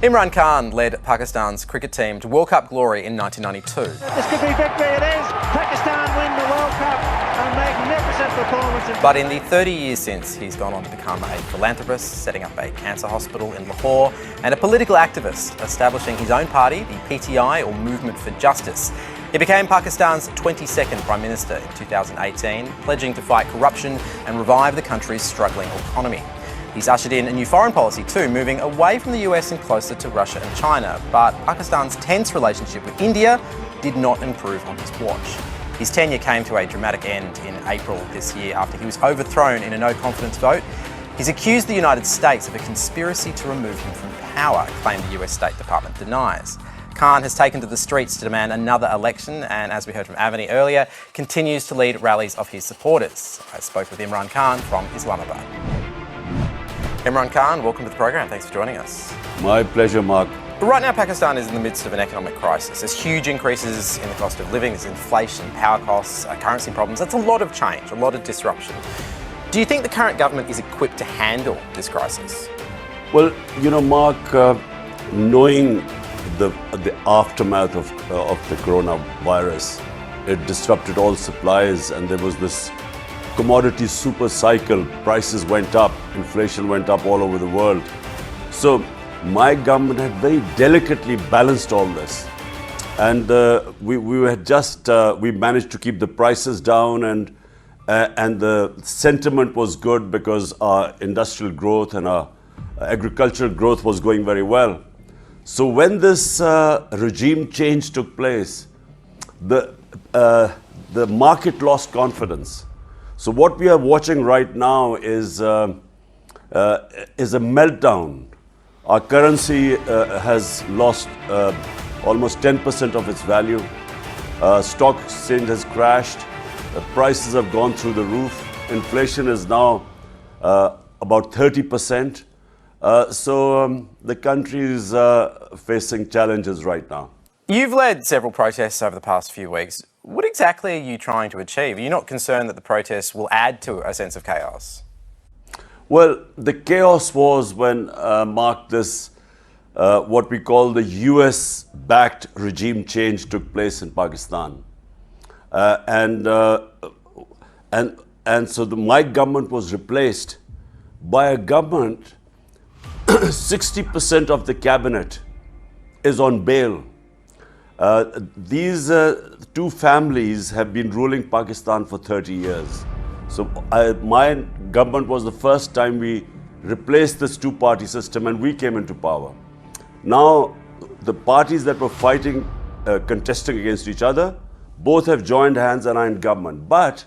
Imran Khan led Pakistan's cricket team to World Cup glory in 1992. This could be victory, it is. Pakistan win the World Cup. A magnificent performance. But in the 30 years since, he's gone on to become a philanthropist, setting up a cancer hospital in Lahore, and a political activist, establishing his own party, the PTI, or Movement for Justice. He became Pakistan's 22nd Prime Minister in 2018, pledging to fight corruption and revive the country's struggling economy. He's ushered in a new foreign policy too, moving away from the US and closer to Russia and China. But Pakistan's tense relationship with India did not improve on his watch. His tenure came to a dramatic end in April this year after he was overthrown in a no-confidence vote. He's accused the United States of a conspiracy to remove him from power, a claim the US State Department denies. Khan has taken to the streets to demand another election and, as we heard from Avani earlier, continues to lead rallies of his supporters. I spoke with Imran Khan from Islamabad. Imran Khan, welcome to the program. Thanks for joining us. My pleasure, Mark. Right now, Pakistan is in the midst of an economic crisis. There's huge increases in the cost of living, there's inflation, power costs, currency problems. That's a lot of change, a lot of disruption. Do you think the current government is equipped to handle this crisis? Well, Mark, knowing the aftermath of the coronavirus, it disrupted all supplies, and there was this commodity super cycle. Prices went up, inflation went up all over the world. So my government had very delicately balanced all this, and we managed to keep the prices down, and the sentiment was good because our industrial growth and our agricultural growth was going very well. So when this regime change took place, the market lost confidence. So what we are watching right now is a meltdown. Our currency has lost almost 10% of its value. Stock exchange has crashed. Prices have gone through the roof. Inflation is now about 30%. So the country is facing challenges right now. You've led several protests over the past few weeks. What exactly are you trying to achieve? Are you not concerned that the protests will add to a sense of chaos? Well, the chaos was when, Mark, this what we call the US-backed regime change took place in Pakistan. And so my government was replaced by a government, 60% of the cabinet is on bail. These two families have been ruling Pakistan for 30 years. So my government was the first time we replaced this two-party system and we came into power. Now, the parties that were fighting, contesting against each other, both have joined hands and are in government. But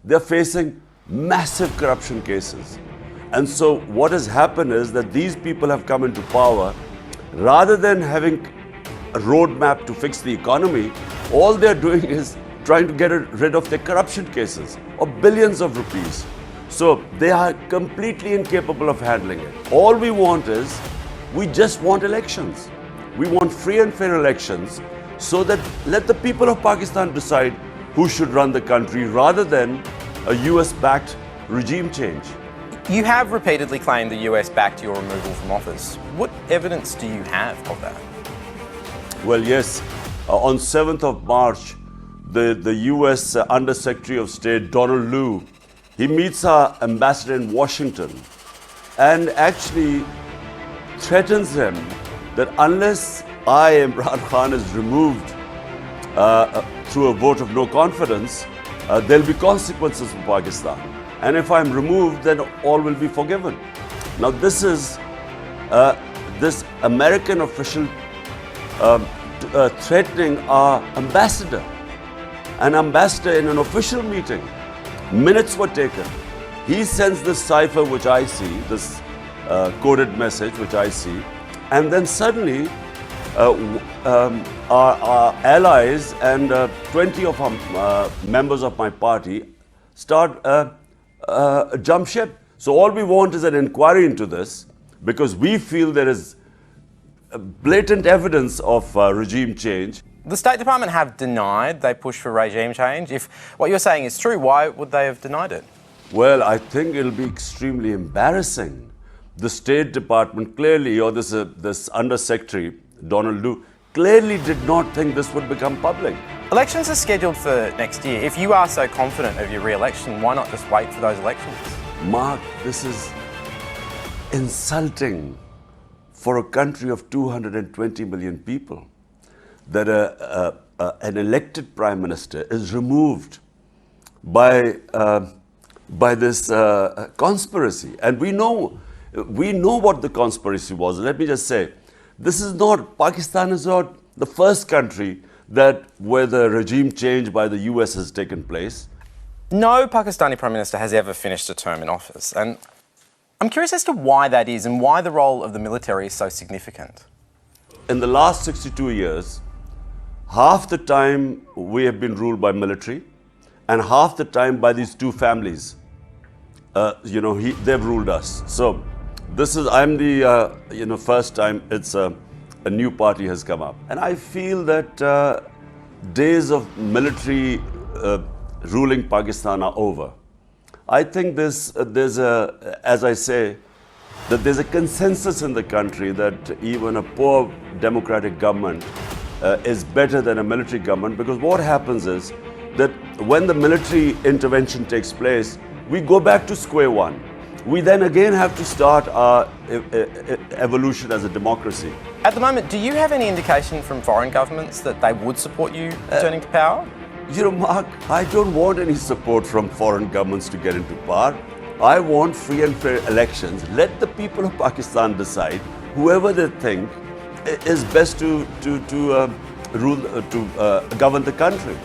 they're facing massive corruption cases. And so what has happened is that these people have come into power. Rather than having a roadmap to fix the economy, all they're doing is trying to get rid of their corruption cases of billions of rupees. So they are completely incapable of handling it. All we want is, we just want elections. We want free and fair elections so that let the people of Pakistan decide who should run the country rather than a US-backed regime change. You have repeatedly claimed the US backed your removal from office. What evidence do you have of that? Well, yes. On 7th of March, the US Under-Secretary of State, Donald Lu, he meets our ambassador in Washington and actually threatens him that unless Imran Khan, is removed through a vote of no confidence, there'll be consequences for Pakistan. And if I'm removed, then all will be forgiven. Now this is this American official threatening our ambassador. An ambassador in an official meeting. Minutes were taken. He sends this cipher which I see, this coded message which I see, and then suddenly our allies and 20 of our members of my party start jump ship. So all we want is an inquiry into this because we feel there is blatant evidence of regime change. The State Department have denied they push for regime change. If what you're saying is true, why would they have denied it? Well, I think it'll be extremely embarrassing the State Department clearly, or this Undersecretary, Donald Lu, clearly did not think this would become public. Elections are scheduled for next year. If you are so confident of your re-election, why not just wait for those elections? Mark, this is insulting for a country of 220 million people, that an elected Prime Minister is removed by this conspiracy. And we know what the conspiracy was. Let me just say, Pakistan is not the first country where the regime change by the US has taken place. No Pakistani Prime Minister has ever finished a term in office. And I'm curious as to why that is and why the role of the military is so significant. In the last 62 years, half the time we have been ruled by military and half the time by these two families. They've ruled us. So I'm the first time a new party has come up. And I feel that days of military ruling Pakistan are over. I think there's a consensus in the country that even a poor democratic government is better than a military government, because what happens is that when the military intervention takes place, we go back to square one. We then again have to start our evolution as a democracy. At the moment, do you have any indication from foreign governments that they would support you returning to power? Mark, I don't want any support from foreign governments to get into power. I want free and fair elections. Let the people of Pakistan decide whoever they think is best to govern the country.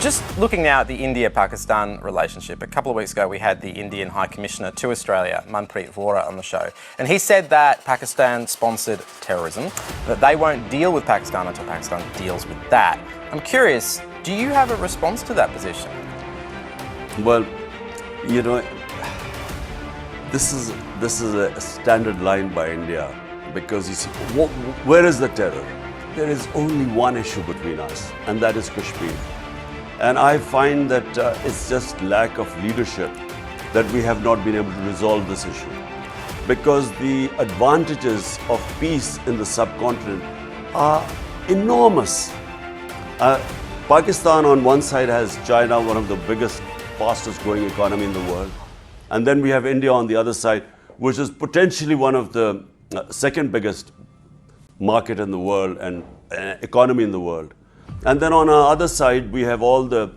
Just looking now at the India-Pakistan relationship, a couple of weeks ago we had the Indian High Commissioner to Australia, Manpreet Vora, on the show, and he said that Pakistan sponsored terrorism, that they won't deal with Pakistan until Pakistan deals with that. I'm curious, do you have a response to that position? Well, this is a standard line by India, because you see, where is the terror? There is only one issue between us, and that is Kashmir. And I find that it's just lack of leadership that we have not been able to resolve this issue. Because the advantages of peace in the subcontinent are enormous. Pakistan on one side has China, one of the biggest, fastest growing economy in the world. And then we have India on the other side, which is potentially one of the second biggest market in the world and economy in the world. And then on our other side, we have all the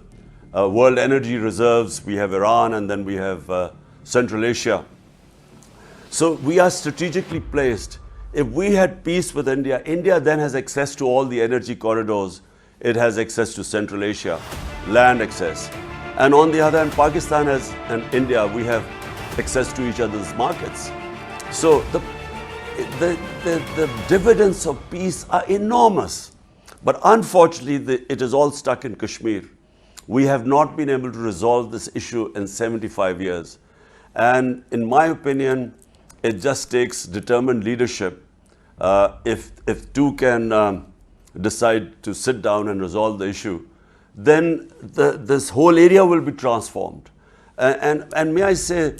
world energy reserves. We have Iran, and then we have Central Asia. So we are strategically placed. If we had peace with India, India then has access to all the energy corridors. It has access to Central Asia, land access. And on the other hand, Pakistan and India, we have access to each other's markets. So the dividends of peace are enormous. But unfortunately, it is all stuck in Kashmir. We have not been able to resolve this issue in 75 years. And in my opinion, it just takes determined leadership. If two can decide to sit down and resolve the issue, then this whole area will be transformed. And may I say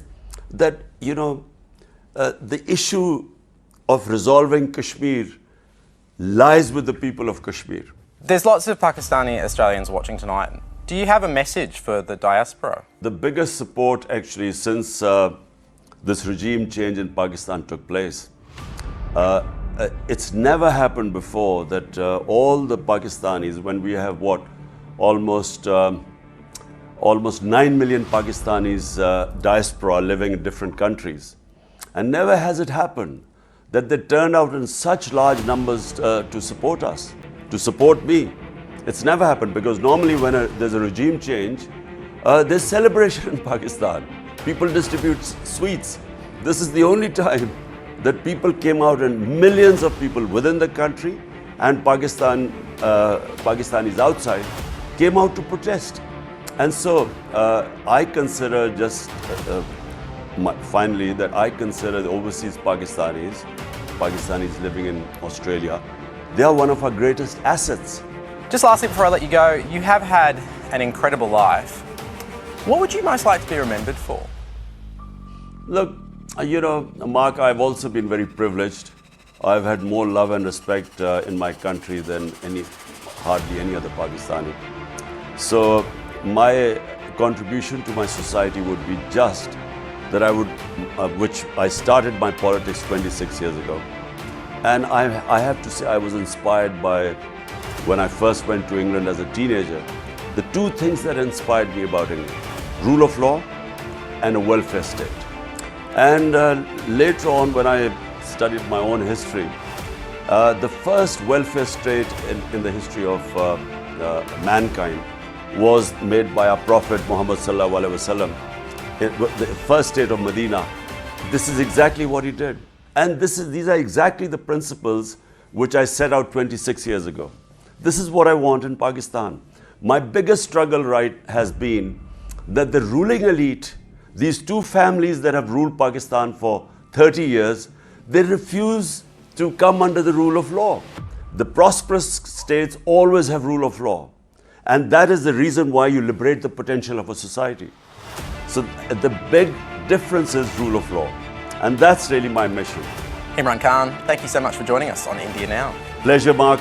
that, the issue of resolving Kashmir lies with the people of Kashmir. There's lots of Pakistani Australians watching tonight. Do you have a message for the diaspora? The biggest support actually since this regime change in Pakistan took place, it's never happened before that all the Pakistanis, when we have almost 9 million Pakistanis diaspora living in different countries, and never has it happened that they turned out in such large numbers to support us, to support me. It's never happened, because normally when there's a regime change, there's celebration in Pakistan. People distribute sweets. This is the only time that people came out, and millions of people within the country and Pakistanis outside came out to protest. And so I consider finally that I consider the overseas Pakistanis living in Australia, they are one of our greatest assets. Just lastly, before I let you go, you have had an incredible life. What would you most like to be remembered for? Look, You know, Mark, I've also been very privileged. I've had more love and respect in my country than hardly any other Pakistani. So my contribution to my society would be just that which I started my politics 26 years ago. And I have to say I was inspired by, when I first went to England as a teenager, the two things that inspired me about England: rule of law and a welfare state. And later on, when I studied my own history, the first welfare state in the history of mankind was made by our Prophet Muhammad Sallallahu Alaihi Wasallam, the first state of Medina. This is exactly what he did. And these are exactly the principles which I set out 26 years ago. This is what I want in Pakistan. My biggest struggle, has been that the ruling elite, these two families that have ruled Pakistan for 30 years, they refuse to come under the rule of law. The prosperous states always have rule of law. And that is the reason why you liberate the potential of a society. So the big difference is rule of law. And that's really my mission. Imran Khan, thank you so much for joining us on India Now. Pleasure, Mark.